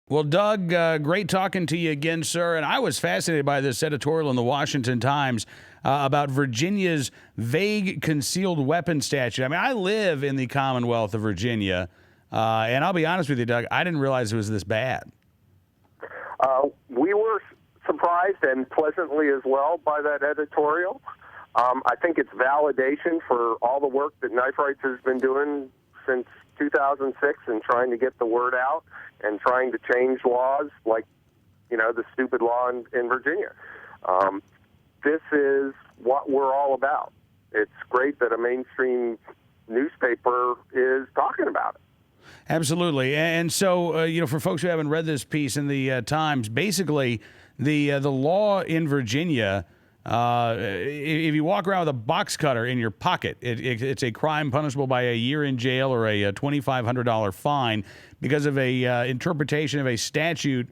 Well, Doug, great talking to you again, sir. And I was fascinated by this editorial in the Washington Times about Virginia's vague concealed weapon statute. I mean, I live in the Commonwealth of Virginia, and I'll be honest with you, Doug, I didn't realize it was this bad. We were surprised and pleasantly as well by that editorial. I think it's validation for all the work that Knife Rights has been doing since 2006 and trying to get the word out and trying to change laws like, the stupid law in Virginia. This is what we're all about. It's great that a mainstream newspaper is talking about it. Absolutely. And so, for folks who haven't read this piece in the Times, basically the law in Virginia, if you walk around with a box cutter in your pocket, it's a crime punishable by a year in jail or a $2,500 fine because of a interpretation of a statute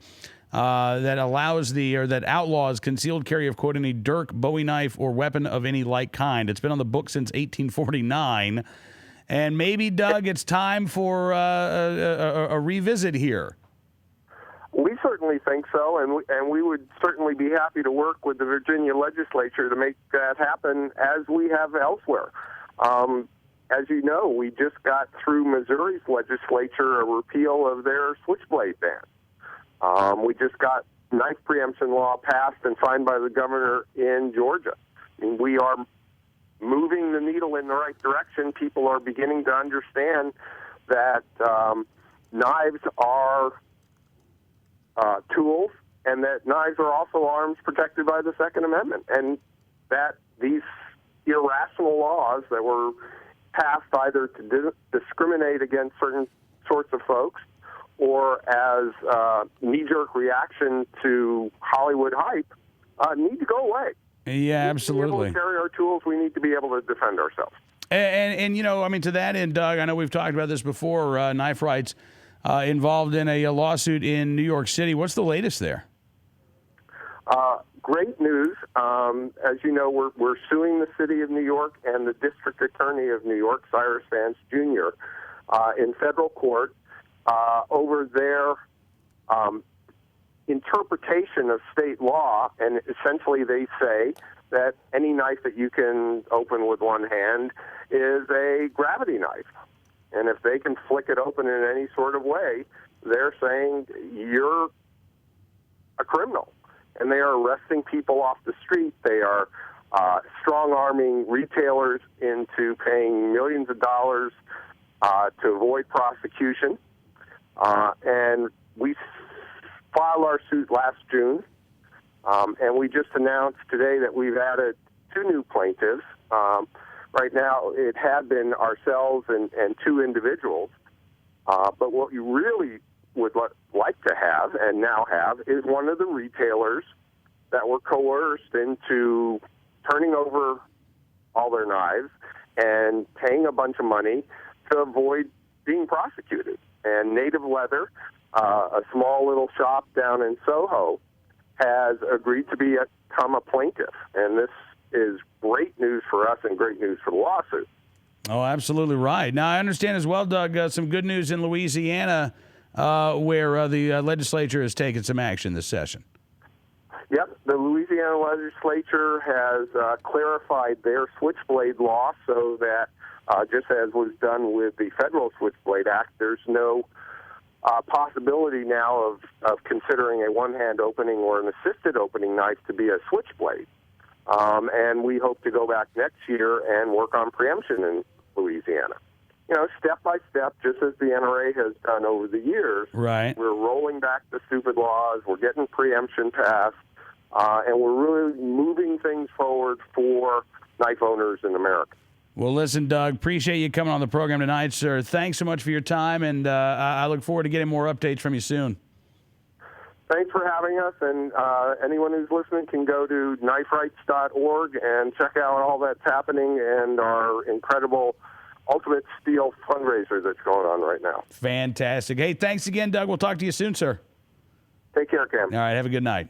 that allows that outlaws concealed carry of, quote, any dirk, bowie knife, or weapon of any like kind. It's been on the books since 1849. And maybe, Doug, it's time for a revisit here. We certainly think so, and we would certainly be happy to work with the Virginia legislature to make that happen as we have elsewhere. As you know, we just got through Missouri's legislature a repeal of their switchblade ban. We just got knife preemption law passed and signed by the governor in Georgia. I mean, we are moving the needle in the right direction. People are beginning to understand that knives are tools, and that knives are also arms protected by the Second Amendment, and that these irrational laws that were passed either to discriminate against certain sorts of folks or as knee-jerk reaction to Hollywood hype need to go away. Yeah, absolutely. We need to be able to carry our tools. We need to be able to defend ourselves. And to that end, Doug, I know we've talked about this before, Knife Rights involved in a lawsuit in New York City. What's the latest there? Great news. As you know, we're suing the city of New York and the district attorney of New York, Cyrus Vance Jr., in federal court over their interpretation of state law. And essentially they say that any knife that you can open with one hand is a gravity knife. And if they can flick it open in any sort of way, they're saying you're a criminal. And they are arresting people off the street. They are strong-arming retailers into paying millions of dollars to avoid prosecution. And we filed our suit last June. And we just announced today that we've added 2 new plaintiffs. Right now, it had been ourselves and 2 individuals. But what you really would like to have, and now have, is one of the retailers that were coerced into turning over all their knives and paying a bunch of money to avoid being prosecuted. And Native Leather, a small little shop down in Soho, has agreed to become a plaintiff. And this is great news for us and great news for the lawsuit. Oh, absolutely right. Now, I understand as well, Doug, some good news in Louisiana where the legislature has taken some action this session. Yep, the Louisiana legislature has clarified their switchblade law so that, just as was done with the Federal Switchblade Act, there's no possibility now of considering a one-hand opening or an assisted opening knife to be a switchblade. And we hope to go back next year and work on preemption in Louisiana. Step by step, just as the NRA has done over the years. Right. We're rolling back the stupid laws. We're getting preemption passed. And we're really moving things forward for knife owners in America. Well, listen, Doug, appreciate you coming on the program tonight, sir. Thanks so much for your time, and I look forward to getting more updates from you soon. Thanks for having us, and anyone who's listening can go to kniferights.org and check out all that's happening and our incredible Ultimate Steel fundraiser that's going on right now. Fantastic. Hey, thanks again, Doug. We'll talk to you soon, sir. Take care, Cam. All right, have a good night.